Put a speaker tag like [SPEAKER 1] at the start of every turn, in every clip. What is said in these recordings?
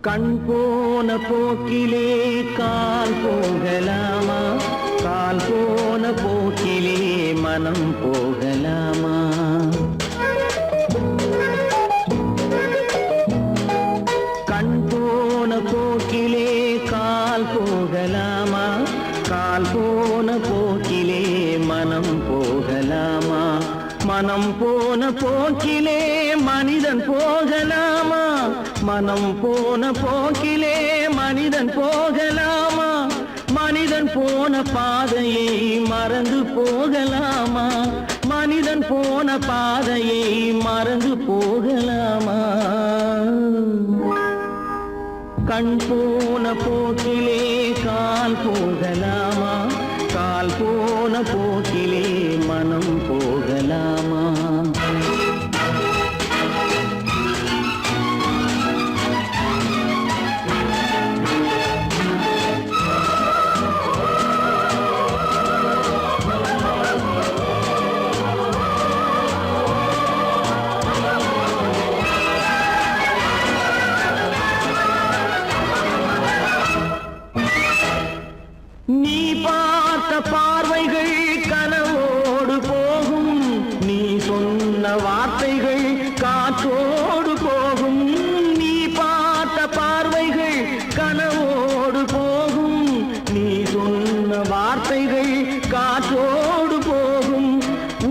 [SPEAKER 1] கண் போன போக்கிலே கால் போகலாமா, கால் போன போக்கிலே மனம் போகலாமா? கண் போன போக்கிலே கால் போகலாமா, கால் போன போக்கிலே மனம் போகலாமா? மனம் போன போக்கிலே மனிதன் போகலாமா, மனம் போன போக்கிலே மனிதன் போகலாமா? மனிதன் போன பாதையை மறந்து போகலாமா, மனிதன் போன பாதையை மறந்து போகலாமா? கண் போன போக்கிலே கால் போகலாமா, கால் போன போக்கிலே மனம் போகலாமா? நீ பார்த்த பார்வைகள் கனவோடு போகும், நீ சொன்ன வார்த்தைகள் காற்றோடு போகும். நீ பார்த்த பார்வைகள் கனவோடு போகும், நீ சொன்ன வார்த்தைகள் காற்றோடு போகும்.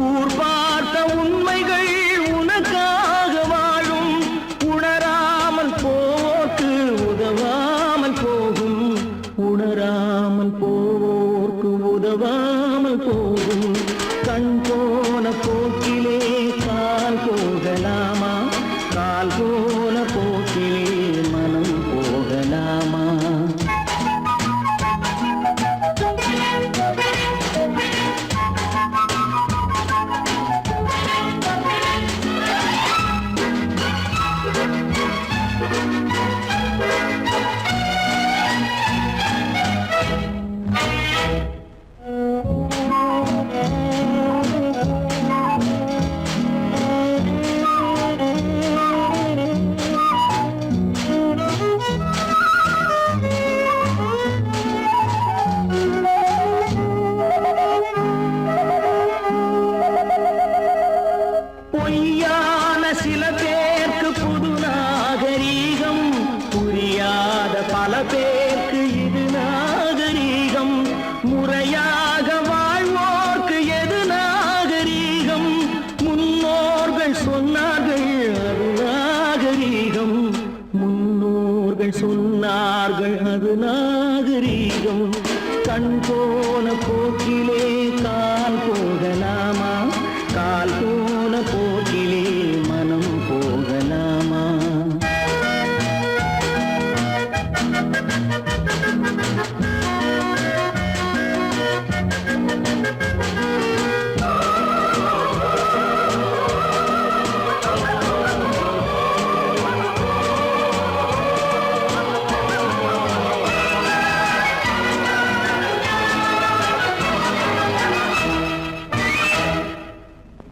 [SPEAKER 1] ஊர் பார்த்த உண்மைகள் உனக்காக வாழும், உணராமல் போக்கு உதவாமல் போகும், உணராமல் போவோர்க்கு உதவாமல் போகும். கண் போன போக்கிலே கால் போகலாமா, கால் போன போக்கிலே மனம் போகலாமா? பொய்யான சில பேருக்கு புது நாகரீகம், புரியாத பல பேருக்கு இது நாகரீகம். முறையாக வாழ்வோர்க்கு எது நாகரீகம்? முன்னோர்கள் சொன்னார்கள் அது நாகரீகம், முன்னோர்கள் சொன்னார்கள் அது நாகரீகம். கண் போன போக்கிலே கால் போகலாமா, கால் போன போக்கிலே மனம் போகலாமா?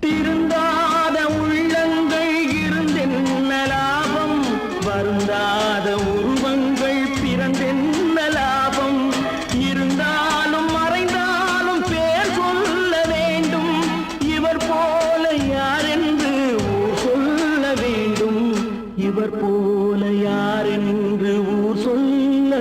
[SPEAKER 1] திருந்தாத உள்ளங்கள் இருந்தென்ன லாபம், வருந்தாத உருவங்கள் பிறந்தென்ன லாபம்? இருந்தாலும் மறைந்தாலும் பேர் சொல்ல வேண்டும், இவர் போல யாரென்று ஊர் சொல்ல வேண்டும், இவர் போல யாரென்று ஊர் சொல்ல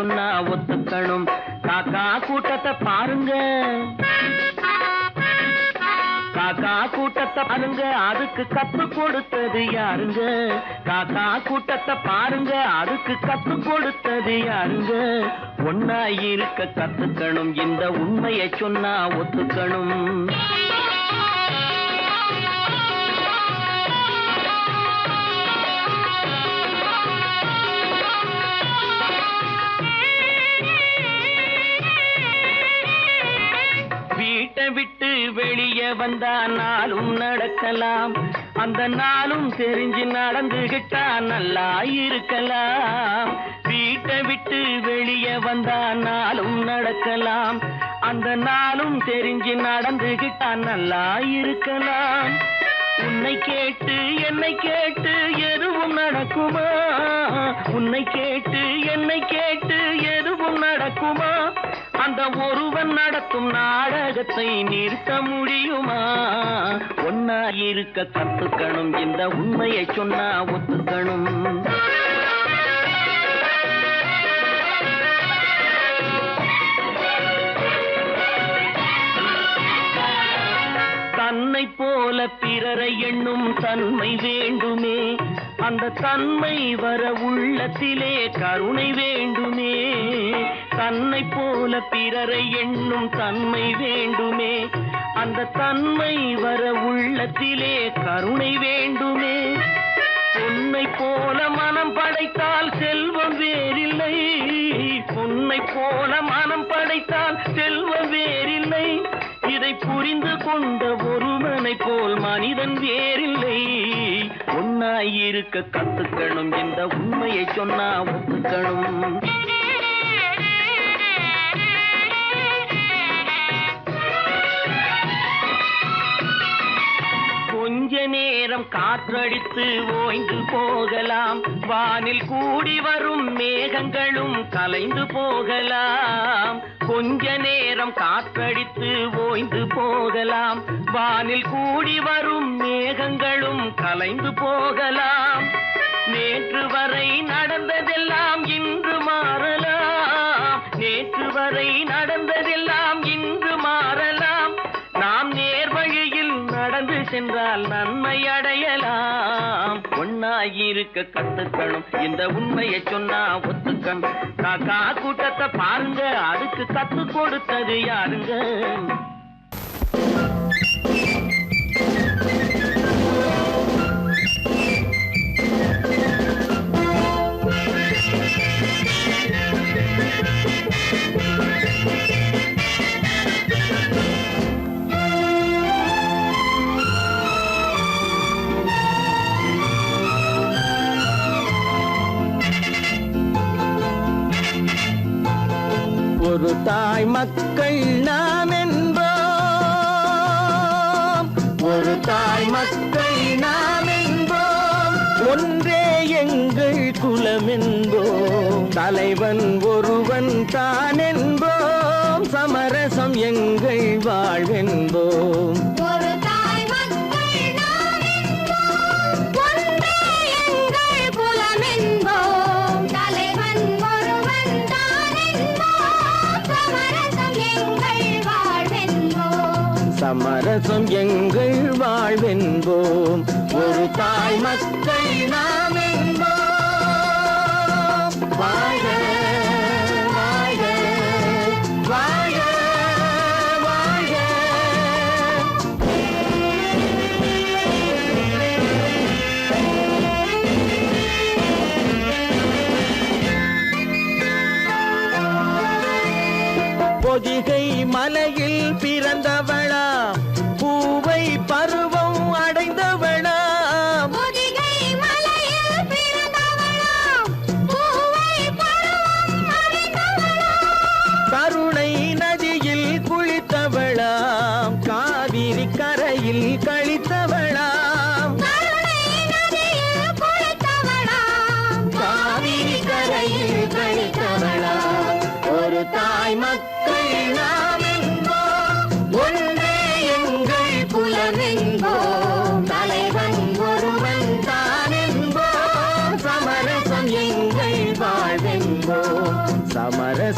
[SPEAKER 1] சொன்னா ஒத்துக்கணும். காக்கா கூட்டத்தை பாருங்க, காக்கா கூட்டத்தை பாருங்க, அதுக்கு கத்து கொடுத்தது யாருங்க? காக்கா கூட்டத்தை பாருங்க, அதுக்கு கத்து கொடுத்தது யாருங்க? ஒன்னா இருக்க கத்துக்கணும், இந்த உண்மையை சொன்னா ஒத்துக்கணும். வீட்டை விட்டு வெளியே வந்தா நாளும் நடக்கலாம், அந்த நாளும் தெரிஞ்சு நடந்துகிட்டா நல்லா இருக்கலாம். வீட்டை விட்டு வெளியே வந்தா நாளும் நடக்கலாம், அந்த நாளும் தெரிஞ்சு நடந்துகிட்டா நல்லா இருக்கலாம். உன்னை கேட்டு என்னை கேட்டு எதுவும் நடக்குமா? உன்னை கேட்டு என்னை கேட்டு எதுவும் நடக்குமா? அந்த ஒருவன் நடத்தும் நாடகத்தை நிறுத்த முடியுமா? ஒன்னா இருக்க கத்துக்கணும், இந்த உண்மையை சொன்னா ஒத்துக்கணும். தன்னை போல பிறரை எண்ணும் தன்மை வேண்டுமே, அந்த தன்மை வர உள்ளத்திலே கருணை வேண்டுமே. தன்னை போல பிறரை எண்ணும் தன்மை வேண்டுமே, அந்த தன்மை வர உள்ளத்திலே கருணை வேண்டுமே. பொன்னை போல மனம் படைத்தால் செல்வம் வேறில்லை, பொன்னை போல மனம் படைத்தால் செல்வம் வேறில்லை. இதை புரிந்து கொண்ட ஒருவனை போல் மனிதன் வேறில்லை. ஒன்னாயிருக்க கத்துக்கணும், இந்த உண்மையை சொன்னா ஒத்துக்கணும். கொஞ்ச நேரம் காற்றடித்து ஓய்ந்து போகலாம், வானில் கூடி வரும் மேகங்களும் கலைந்து போகலாம். கொஞ்ச நேரம் காற்றடித்து ஓய்ந்து போகலாம், வானில் கூடி வரும் மேகங்களும் கலைந்து போகலாம். நேற்று வரை நடந்ததெல்லாம் இன்று மாறலாம், நேற்று வரை நடந்ததெல்லாம் இன்று மாறலாம். நாம் நேர்வழியில் நடந்து சென்றால் நன்மை அடையலாம். ஒன்னாயிருக்க கத்துக்கணும், இந்த உண்மையை சொன்னா ஒத்துக்கணும். காக்கா கூட்டத்தை பாருங்க, அதுக்கு கத்து கொடுத்தது யாருங்க? ஒரு தாய் மக்கள் நாம் என்போம், ஒரு தாய் மக்கள் நாம் என்போம், ஒன்றே எங்கள் குலம் என்போம், தலைவன் ஒருவன் தான் என்போம், சமரசம் எங்கள் வாழ்வென்போம். சமரசம் எங்கள் வாழ்வென்போம், ஒரு தாய் மக்கள் நாம் என்போம். வாழ்க வாழ்க வாழ்க வாழ்க. பொதிகை மலையில் பிறந்தவளா, பூவை பருவம் அடைந்தவளா, பொதிகை மலையில் பிறந்தவளா, பூவை பருவம் அடைந்தவளா, கருணை நதியில் குளித்தவளா, காவிரி கரையில் கழித்தவளா, கருணை நதியில் குளித்தவளா, காவிரி கரையில் கழித்தவளா. ஒரு தாய் மக்கள் நாம் என்போம், ஒன்றே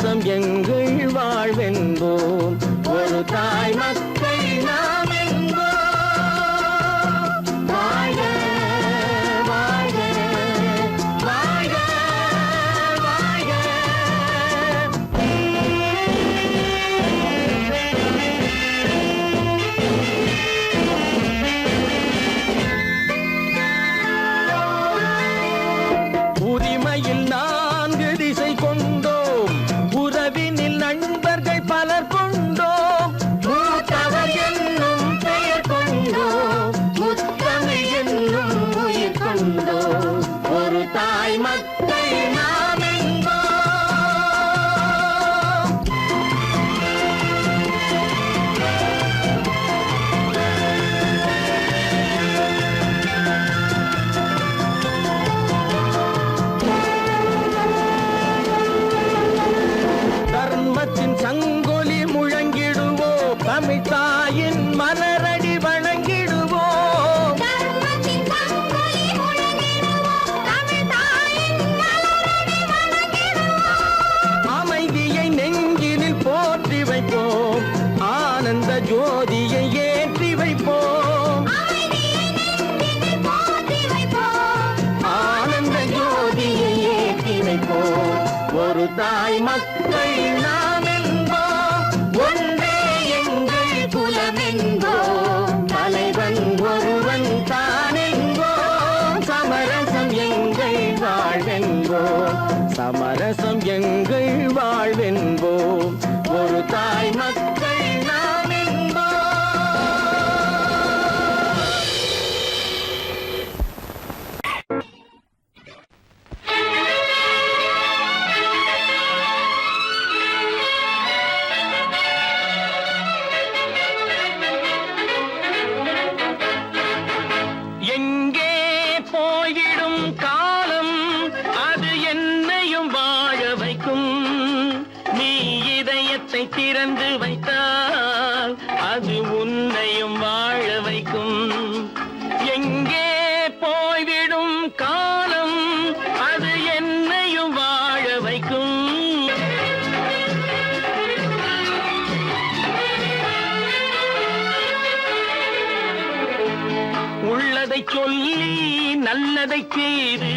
[SPEAKER 1] சமரசம் எங்கள் வாழ்வென்போம். ஒரு தாய் மக்கள் நாம் என்போம். வாழ்க வாழ்க வாழ்க வாழ்க. உரிமையில் 4 திசை கொண்டோம், உறவினில் நண்பர்கள் பலர் கொண்டோம். மூத்தவர் என்னும் பெயர் கொண்டோம், முத்தமிழ் என்னும் உயிர் கொண்டோம். ஒரு தாய் மக்கள் நாம் என்போம். தர்மத்தின் சங்கொலி முழங்கிடுவோம், தமிழ் தாயின் மலரடி வணங்கிடுவோம்.
[SPEAKER 2] தர்மத்தின் சங்கொலி முழங்கிடுவோம், தமிழ் தாயின் மலரடி வணங்கிடுவோம்.
[SPEAKER 1] அமைதியை நெஞ்சினில் போற்றி வைப்போம், ஆனந்த ஜோதியை ஏற்றி வைப்போம்.
[SPEAKER 2] அமைதியை நெஞ்சினில் போற்றி வைப்போம்,
[SPEAKER 1] ஆனந்த ஜோதியை ஏற்றி வைப்போம். ஒரு தாய் மக்கள் நாம் என்போம், ஒன்றே எங்கள் குலம் என்போம். தலைவன் ஒருவன் தான் என்போம், சமரசம் எங்கள் வாழ்வென்போம். சமரசம் எங்கள் வாழ்வென்போம். ஒரு தாய் மக்கள் நாம் என்போம். எங்கே போய்விடும் காலம், அது என்னையும் வாழ வைக்கும். நீ இதயத்தை திறந்து வைத்தால் அது உன்னையும் வாழ வைக்கும். எங்கே போய்விடும் காலம், அது என்னையும் வாழ வைக்கும். உள்ளதை சொல்லி நல்லதை செய்து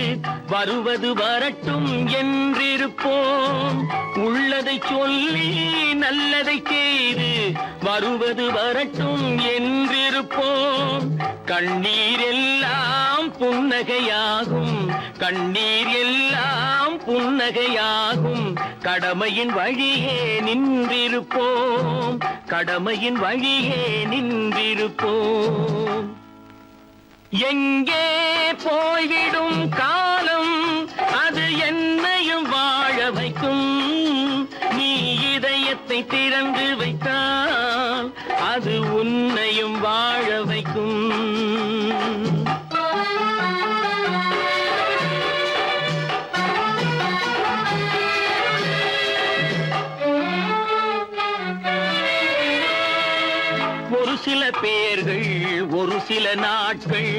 [SPEAKER 1] வருவது வரட்டும் என்றிருப்போம். உள்ளதை சொல்லி நல்லதை செய்து வருவது வரட்டும் என்றிருப்போம். கண்ணீர் எல்லாம் புன்னகையாகும், கண்ணீர் எல்லாம் புன்னகையாகும். கடமையின் வழியே நின்றிருப்போம், கடமையின் வழியே நின்றிருப்போம். எங்கே போய்விடும் காலம், அது என்னையும் வாழ வைக்கும். நீ இதயத்தை திறந்து வைத்தால் அது உன்னையும் வாழ வைக்கும். ஒரு சில பேர்கள் ஒரு சில நாட்கள்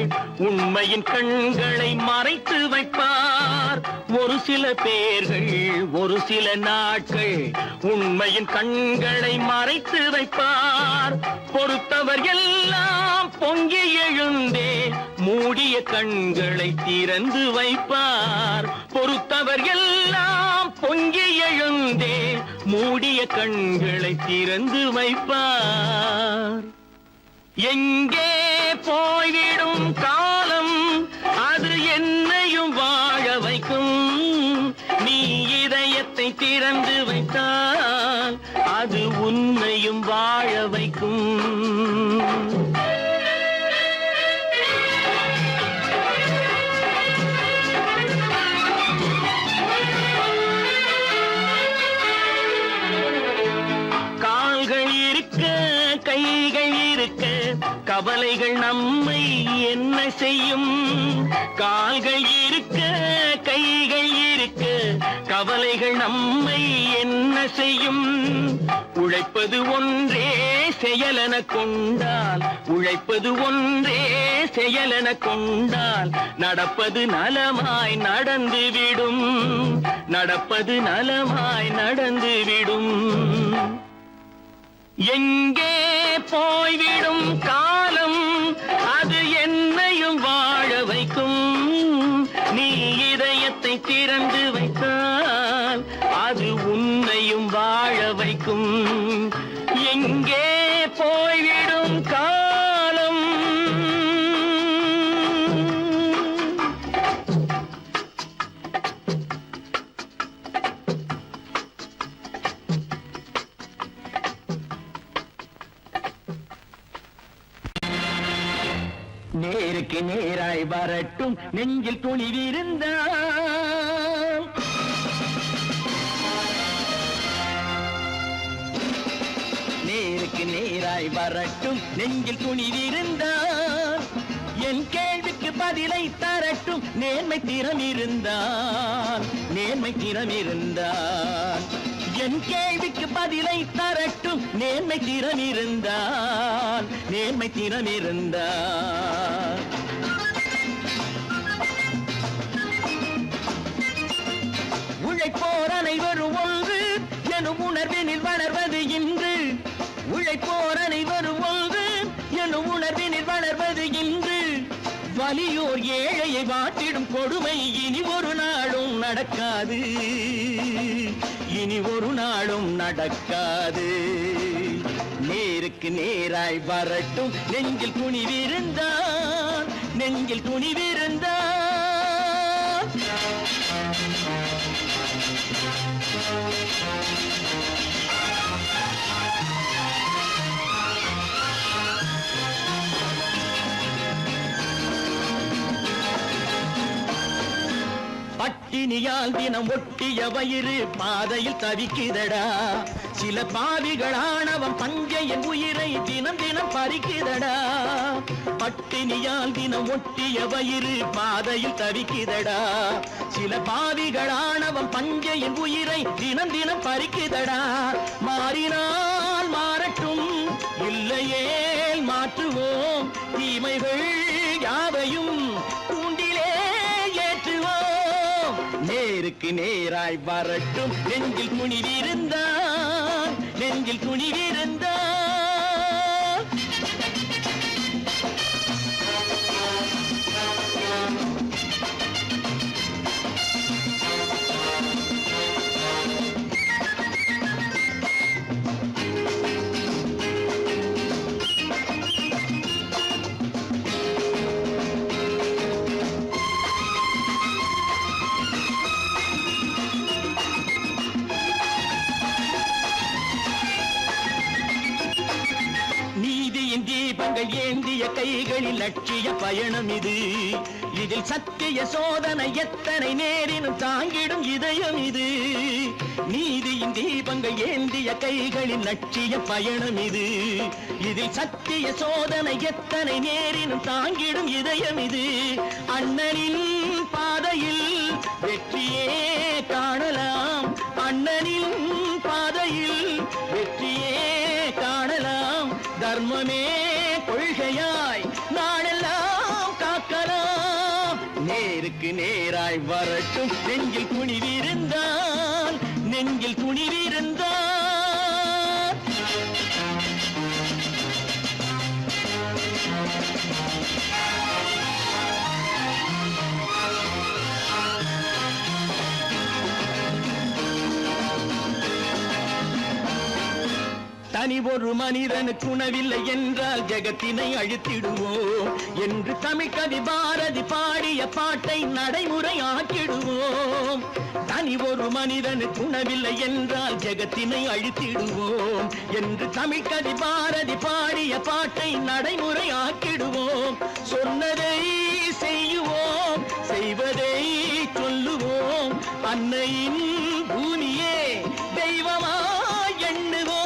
[SPEAKER 1] உண்மையின் கண்களை மறைத்து வைப்பார். ஒரு சில பேர்கள் ஒரு சில நாட்கள் உண்மையின் கண்களை மறைத்து வைப்பார். பொறுத்தவர் எல்லாம் பொங்கி எழுந்தே மூடிய கண்களை திறந்து வைப்பார். பொறுத்தவர் எல்லாம் பொங்கி எழுந்தே மூடிய கண்களை திறந்து வைப்பார். எங்கே போய்விடும் காலம், அது என்னையும் வாழ வைக்கும். நீ இதயத்தை திறந்து வைத்தால் அது உன்னையும் வாழ வைக்கும். கால்கள் இருக்க கைகள் இருக்க கவலைகள் நம்மை என்ன செய்யும்? கால்கள் இருக்க கைகள் இருக்க கவலைகள் நம்மை என்ன செய்யும்? உழைப்பது ஒன்றே செயலென கொண்டால், உழைப்பது ஒன்றே செயலென கொண்டால் நடப்பது நலமாய் நடந்துவிடும். நடப்பது நலமாய் நடந்துவிடும். எங்கே போய்விடும் காலம் அது என்னையும் வாழ வைக்கும். நீ இதயத்தை திறந்து வைத்தால் அது உன்னையும் வாழ வைக்கும். எங்கே போய்விடும் காலம். நேருக்கு நேராய் வரட்டும் நெஞ்சில் துணிவிருந்தால். நேருக்கு நேராய் வரட்டும் நெஞ்சில் துணிவிருந்தால். என் கேள்விக்கு பதிலை தரட்டும் நேர்மை திறம் இருந்தால். நேர்மை திறம் இருந்தால் என் கேள்விக்கு பதிலை தரட்டும் நேர்மை திறம் இருந்தால். நேர்மை திறம் இருந்தால் உழைப்போர் அனைவரும் ஒன்று எனும் உணர்வினில் வளர்வது இன்று. உழைப்போர் அனைவரும் ஒன்று எனும் உணர்வினில் வளர்வது இன்று. வலியோர் ஏழையை வாட்டிடும் கொடுமை இனி ஒரு நாளும் நடக்காது. இனி ஒரு நாளும் நடக்காது. நேருக்கு நேராய் வரட்டும் நெஞ்சில் துணிவிருந்தால். நெஞ்சில் துணிவிருந்தால். பட்டினியால் தினம் ஒட்டிய வயிறு பாதையில் தவிக்குதடா. சில பாவிகளானவன் பஞ்சையின் உயிரை தினம் தினம் பறிக்குதடா. பட்டினியால் தினம் ஒட்டிய வயிறு பாதையில் தவிக்குதடா. சில பாவிகளானவன் பஞ்சையின் உயிரை தினம் தினம் பறிக்குதடா. மாறினால் மாறட்டும் இல்லையே மாற்றுவோம். தீமைகள் யாவையும் தூண்டிலே ஏற்றுவோம். நேருக்கு நேராய் வரட்டும் நெஞ்சில் துணிவிருந்தால். நெஞ்சில் துணிவிருந்தால். தீபங்கள் ஏந்திய கைகளில் லட்சிய பயணம் இது. இதில் சத்திய சோதனை எத்தனை நேரினும் தாங்கிடும் இதயம் இது. நீதியின் தீபங்கள் ஏந்திய கைகளில் லட்சிய பயணம் இது. இதில் சத்திய சோதனை எத்தனை நேரினும் தாங்கிடும் இதயம் இது. அண்ணனின் பாதையில் வெற்றியே காணலாம். அண்ணனின் பாதையில் வெற்றியே காணலாம். தர்மமே கொள்கையாய் நாளெல்லாம் காக்கலாம். நேருக்கு நேராய் வரட்டும் நெஞ்சில் துணிவிருந்தால். நெஞ்சில் துணிவிருந்தால். தனி ஒரு மனிதனுக்கு உணவில்லை என்றால் ஜெகத்தினை அழித்திடுவோம் என்று தமிழ் கவி பாரதி பாடிய பாட்டை நடைமுறையாக்கிடுவோம். தனி ஒரு மனிதனுக்கு உணவில்லை என்றால் ஜெகத்தினை அழித்திடுவோம் என்று தமிழ் கவி பாரதி பாடிய பாட்டை நடைமுறையாக்கிடுவோம். சொன்னதை செய்யுவோம், செய்வதை சொல்லுவோம். அன்னையின் பூமியே தெய்வமா எண்ணுவோம்.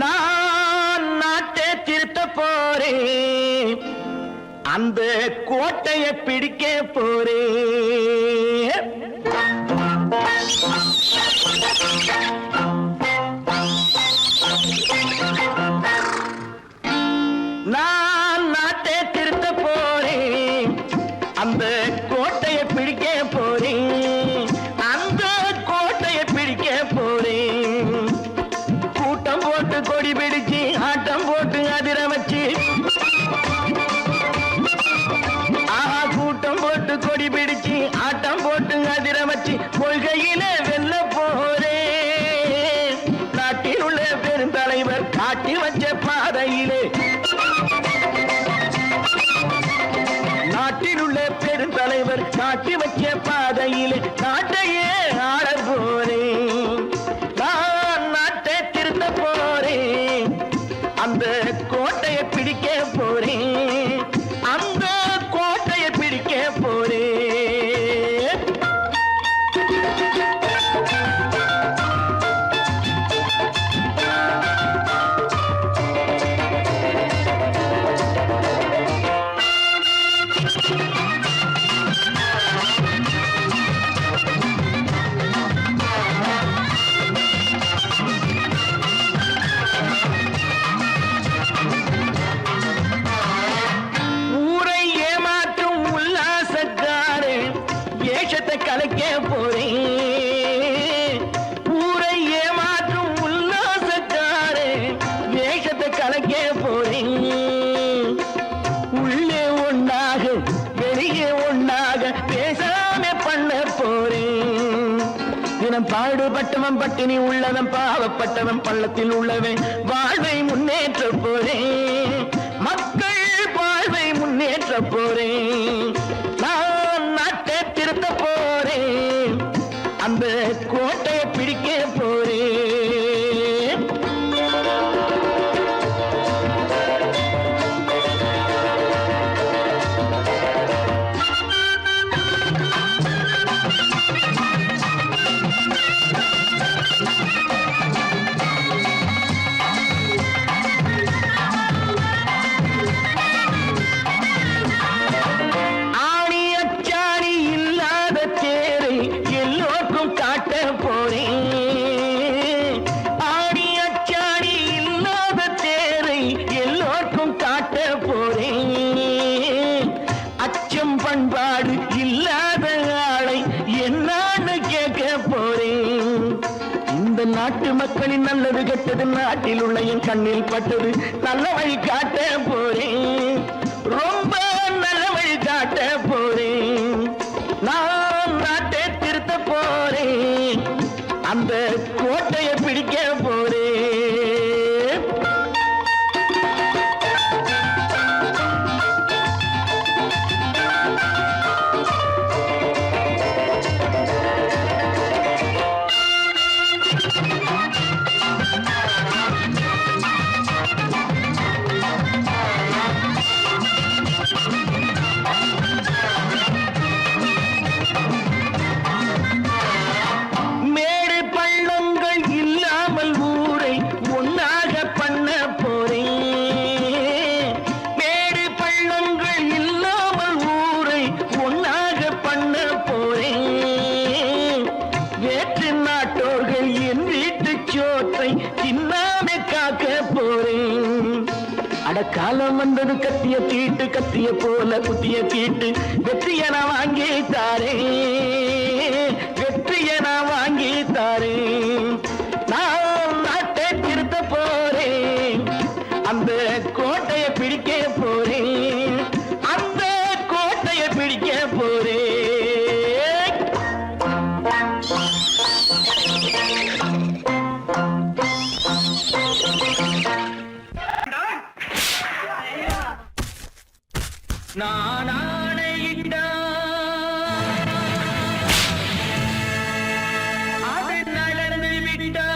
[SPEAKER 1] நான் நாட்டை திருத்த போறேன், அந்த கோட்டையை பிடிக்க போறேன். நான் நாட்டை திருத்த போறேன், அந்த கோட்டையை பிடிக்க போறேன், அந்த கோட்டையை பிடிக்க போறேன். கூட்டம் போட்டு கொடி பிடிச்சு ஆட்டம் போட்டு அதிர வச்சு, ஆஹா கூட்டம் போட்டு கொடி பிடிச்சு ஆட்டம் போட்டு அதிர வச்சு கொள்கையில வெல்ல போறேன். நாட்டில் உள்ள பெருந்தலைவர் காட்டி வச்ச பாதையிலே, நாட்டில் உள்ள பெருந்தலைவர் காட்டி வச்ச பாதையிலே நாட்டையே ஆள போறேன். நான் நாட்டை திருத்த போறேன், அந்த கோட்டையை பிடிக்க போறேன், அந்த கோட்டையை பிடிக்க போறேன். ஊரை ஏமாற்றும் உல்லாசக்காரே ஏஷத்தை கலைக்க போறேன். ஊரை ஏமாற்றும் உல்லாசக்காரே ஏஷத்தை கலைக்க போறேன். உள்ளே ஒண்ணாக வெளியே ஒண்ணாக பேசாம பண்ண போறேன். தினம் பாடுபட்டவன் பட்டினி உள்ளவன் பாவப்பட்டவன் பள்ளத்தில் உள்ளவன் வாழ்வை முன்னேற்ற போறேன். மக்கள் வாழ்வை முன்னேற்ற போறேன். நான் நாட்டை திருத்த போறேன், அந்த கோட்டையை பிடிக்க போறேன். ஆணி அச்சாணி இல்லாத தேரை எல்லோருக்கும் காட்ட போறேன். ஆணி அச்சாணி இல்லாத தேரை எல்லோருக்கும் காட்ட போறேன். அச்சம் பண்பாடு இல்லாத ஆளை என்னான்னு கேட்க போறேன். இந்த நாட்டு மக்களின் நல்லது கெட்டது நாட்டில் உள்ள என் கண்ணில் பட்டது நல்ல வழி காட்ட போறேன். ரொம்ப நல்ல வழி காட்ட போறேன். நான் நாட்டை திருத்த போறேன், அந்த கோட்டையை பிடிக்க போறேன். மேடு பள்ளங்கள் இல்லாமல் ஊரை ஒன்னாக பண்ண போறேன். மேடு பள்ளங்கள் இல்லாமல் ஊரை ஒன்னாக பண்ண போறேன். வேற்று நாட்டோர்கள் என் வீட்டு சோற்றை தின்னாம காக்க போறேன். அடக்காலம் வந்தது கத்திய தீட்டு, கத்திய போல குத்திய தீட்டு, வெற்றிய நான் வாங்கி தாரேன், வெற்றிய நான் வாங்கி தாரேன். நான் நாட்டை திருத்த போறேன், அந்த கோட்டையை பிடிக்க போறேன், அந்த கோட்டையை பிடிக்க போறேன். நான் ஆணையிட்டா அது நடந்து விட்டா,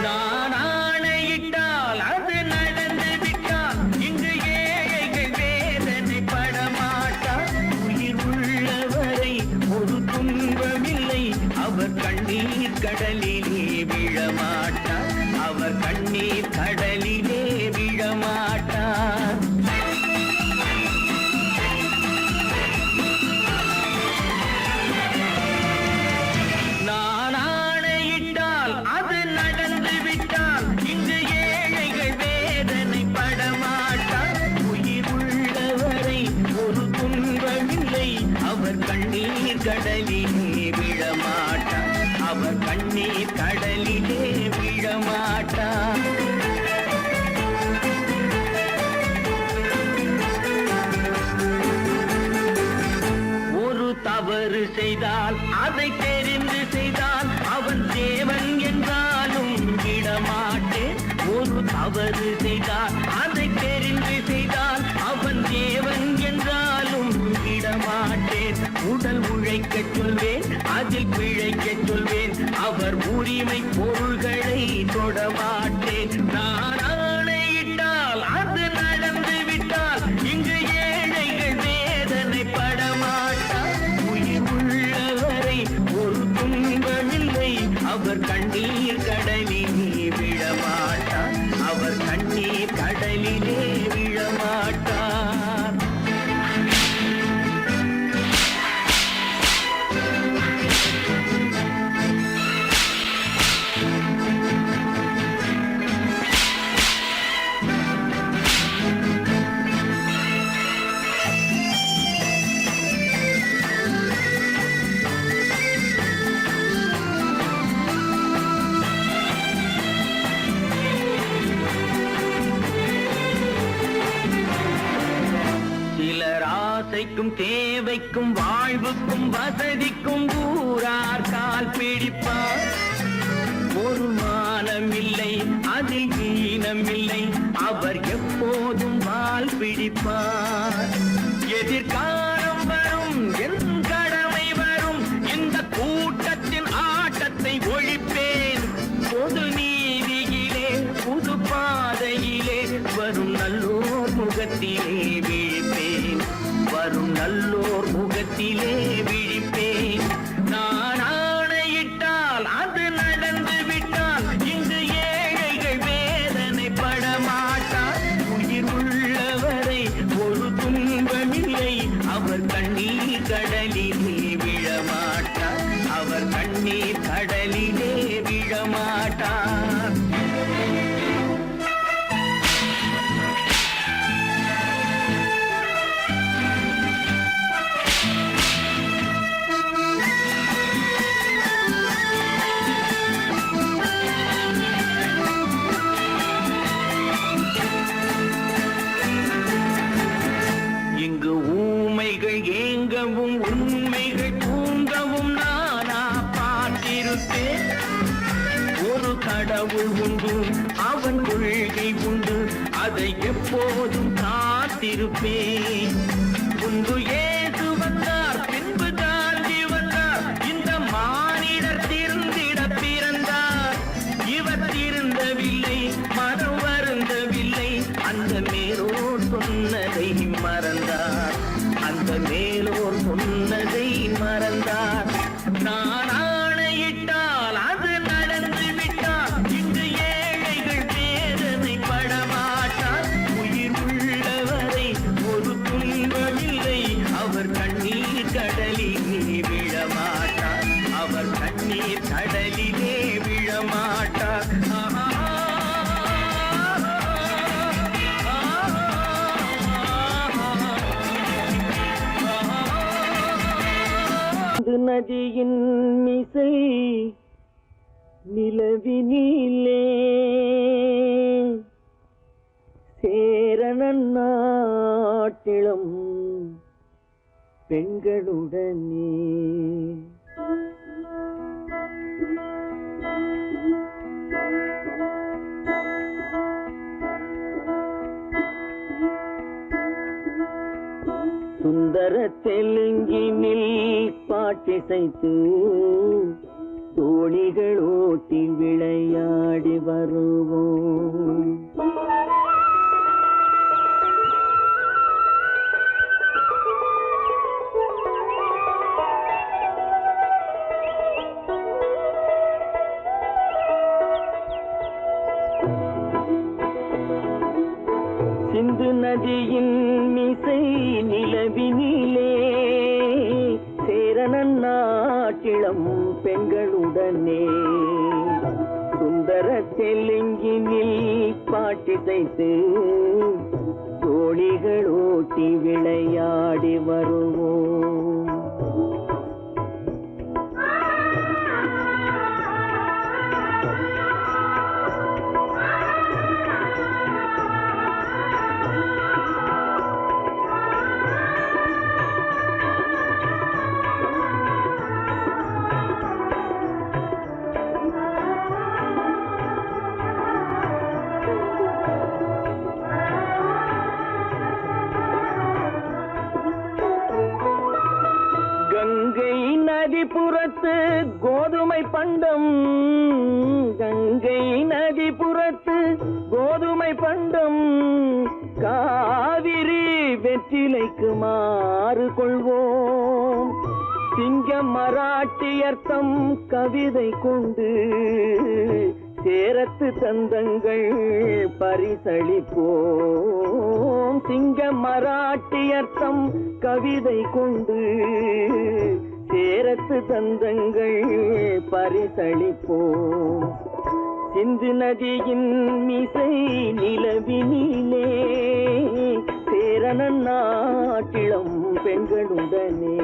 [SPEAKER 1] நான் ஆணையிட்டால் அது நடந்து விட்டால் இங்கு ஏழைகள் வேதனை படமாட்டார். உயிர் உள்ளவரை ஒரு துன்பமில்லை, அவர் கண்ணீர் கடலிலே விழமாட்டார், அவர் கண்ணீர் கடலிலே விழமாட்டார். நான் ஆணையிட்டால் அது நடந்து விட்டால் கடலிலே விழமாட்டார், அவர் கண்ணீர் கடலிலே விழமாட்டார். ஒரு தவறு செய்தால் அதை தெரிந்து செய்தால் அவன் தேவன் என்றாலும் விடமாட்டேன். ஒரு தவறு செய்தால் அதை தெரிந்து செய்தால் அவன் தேவன் என்றாலும் விடமாட்டேன். உடல் உழைக்கச் சொல்வேன், அதில் பிழைக்கச் சொல்வேன், அவர் உரிமை பொருள்களை தொடமாட்டேன். நான் ஆணையிட்டால் அது நடந்து விட்டால் இங்கு ஏழைகள் வேதனை படமாட்டார். உயிர் உள்ளவரை ஒரு துன்பமில்லை, அவர் கண்ணீர் கடலிலே விழமாட்டார், அவர் கண்ணீர் கடலிலே விழமாட்டார். சிலர் ஆசைக்கும் தேவைக்கும் வாழ்வுக்கும் வசதிக்கும் ஊரார் கால் பிடிப்பார். ஒரு மானமில்லை, அதில் ஈனமில்லை, அவர் எப்போதும் வால் பிடிப்பார். எதிர்காலம் வரும், என் கடமை வரும், இந்த கூட்டத்தின் ஆட்டத்தை ஒழிப்பேன். பொது நீதியிலே புது பாதையிலே வரும் நல்லோர் முகத்திலே விழிப்பேன், வரும் நல்லோர் முகத்திலே விழிப்பேன். நான் ஆணையிட்டால் அது நடந்து விட்டால் இங்கு ஏழைகள் வேதனை படமாட்டார். உயிர் உள்ளவரை ஒரு துன்பமில்லை, அவர் கண்ணீர் கடலிலே விழமாட்டார், அவர் கண்ணீர் கடலிலே விழமாட்டார். இங்கு ஊமைகள் ஏங்கவும் உண்மைகள் தூங்கவும் நானா பார்த்திருப்பேன். ஒரு கடவுள் உண்டு, அவன் கொள்கை உண்டு, அதை எப்போதும் காத்திருப்பேன். முன்பு ஏசு வந்தார், பின்பு காந்தி வந்தார், இந்த மானிடர் திருந்திட பிறந்தார். இவர் திருந்தவில்லை, மனம் வருந்தவில்லை, அந்த மேலோர் சொன்னதை மறந்தார், அந்த மேலோர் சொன்னதை மறந்தார். நான் ஆணையிட்டால் அது நடந்து விட்டால் இங்கு ஏழைகள் வேதனை படமாட்டார். உயிர் உள்ளவரை ஒரு துன்பமில்லை, அவர் கண்ணீர் கடலிலே விழமாட்டார், அவர் கண்ணீர் கடலிலே விழமாட்டார். நதியின் மிசை நிலவினிலே சேரணன் நாட்டிலும் பெண்களுடனே சுந்தர தெலுங்கினில் பாட்டிசைத்து தோணிகள் ஓட்டி விளையாடி வருவோம். சிந்து நதியின் மிசை நிலவினிலே சேரணன் நாட்டிளம் பெண்களுடனே சுந்தர தெலுங்கினில் பாட்டிசைத்து தோணிகள் ஓட்டி விளையாடி வருவோம். கோதுமை பண்டம் கங்கை நதிபுறத்து கோதுமை பண்டம் காவிரி வெற்றிலைக்கு மாறு கொள்வோம். சிங்கம் மராட்டியர்த்தம் கவிதை கொண்டு சேரத்து தந்தங்கள் பரிசளிப்போம். சிங்கம் மராட்டியர்த்தம் கவிதை கொண்டு சேரத்து தந்தங்கள் பரிசளிப்போம். சிந்து நதியின் மிசை நிலவினிலே சேரணன் நாட்டிளம் பெண்களுடனே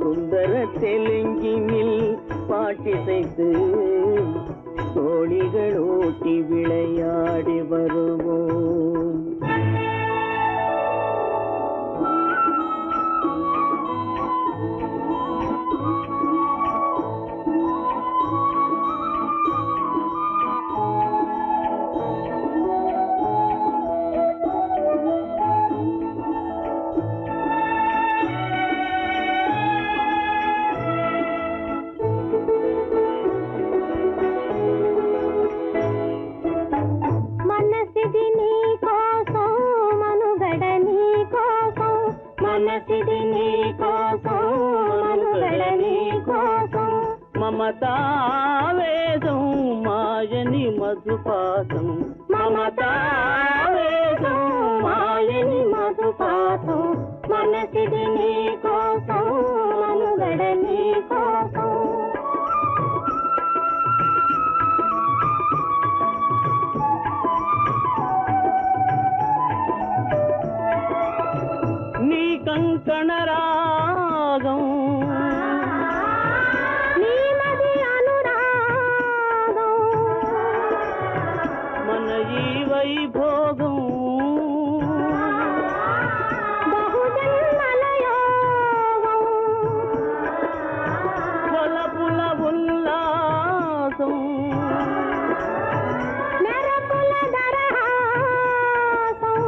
[SPEAKER 1] சுந்தர தெலுங்கினில் பாட்டிசைத்து தோழிகள் ஓட்டி விளையாடி வருவோம். మమతావేదం మాయని మధుపాతం మమతావేదం మాయని మధుపాతం మనసిది నీ కోసం మనుగడ నీ కోసం నీ కంకణ రాగం వైభోగం బహుజన్మలయోగం వలపుల ఉల్లాసం మెరపుల దరహాసం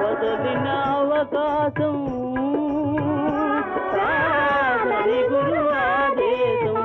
[SPEAKER 1] వదలిన అవకాశం సాగరి గురు ఆదేశం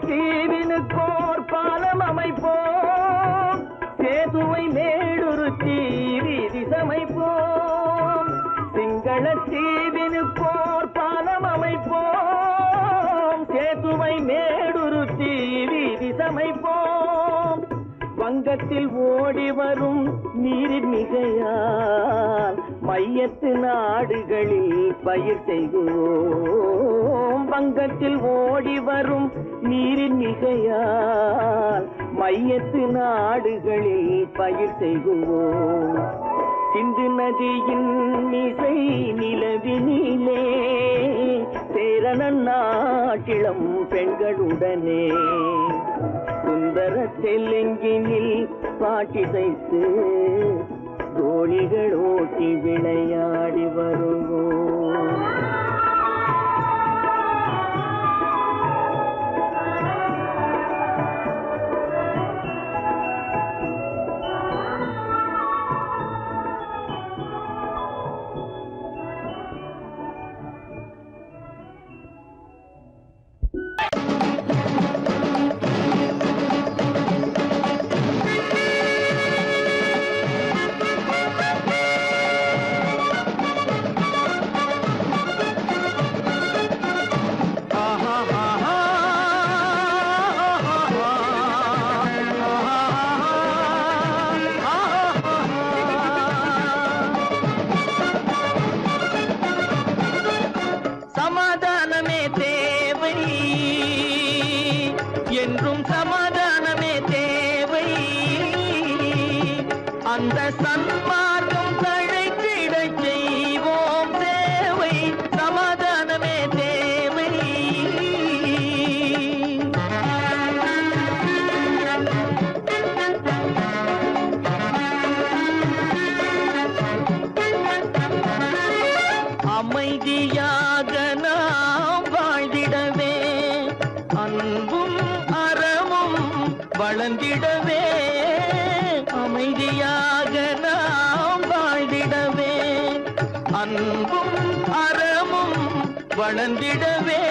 [SPEAKER 1] தீவினுக்கோர் பாலம் அமைப்போம். சேதுவை மேடுருத்தி வீதி சமைப்போம். சிங்கள தீவினுக்கோர் பாலம் அமைப்போம். சேதுவை மேடுருத்தி வீதி சமைப்போம். வங்கத்தில் ஓடி வரும் நீரின் மிகையால் மையத்து நாடுகளில் பயிர் செய்வோம். வங்கத்தில் ஓடி வரும் நீரின் மிகையால் மையத்து நாடுகளில் பயிர் செய்வோம். சிந்து நதியின் மிசை நிலவினிலே சேரணன் நாட்டிளம் பெண்களுடனே சுந்தர தெலுங்கினில் பாட்டிசைத்து தோழிகள் ஓட்டி விளையாடி வருவோம். சமாதானமே தேவை என்றும் சமாதானமே தேவை. அந்த சன்மார்க்கம் வளர்ந்திடவே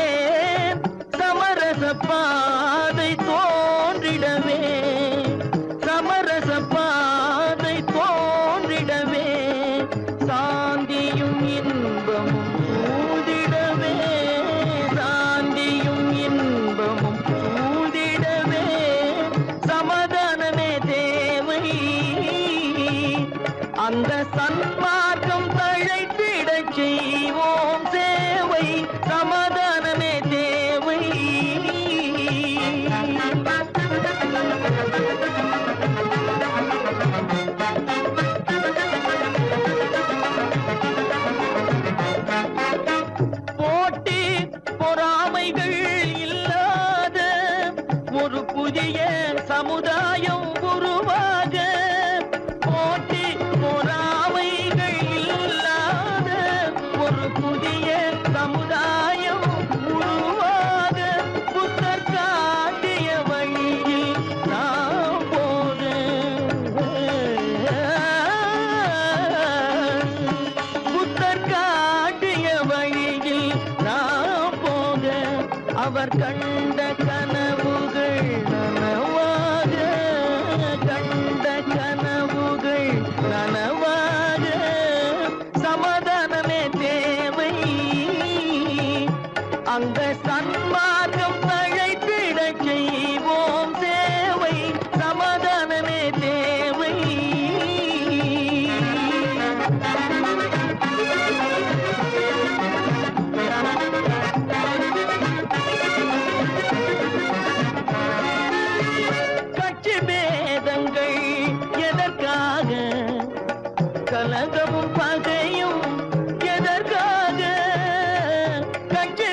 [SPEAKER 1] சமரச பாதை தோன்றிடவே சமரச பாதை தோன்றிடவே சாந்தியும் இன்பமும் சூழ்ந்திடவே சாந்தியும் இன்பமும் சூழ்ந்திடவே சமாதானமே தேவை அந்த சன்மார்க்கம் தழைத்திடச் செய்வோம் சேவை சமாதானமே தேவை போட்டி பொறாமைகள் இல்லாத ஒரு புதிய சமுதாயம் உருவாக போட்டி பொறாமைகள் இல்லாத ஒரு புதிய சமுதாயம் உருவாக புத்தர் காட்டிய வழியில் நாம் போக புத்தர் காட்டிய வழியில் நாம் போக அவர் கண்ட கனவுகள் நனவாக கண்ட கனவுகள் நனவாக சமாதானமே தேவை அங்க சன்மார்க்கம் தழைத்திடச் செய்வோம் சேவை சமாதானமே தேவை கட்சி பேதங்கள் எதற்காக கலகமும் பகையும் எதற்காக கட்சி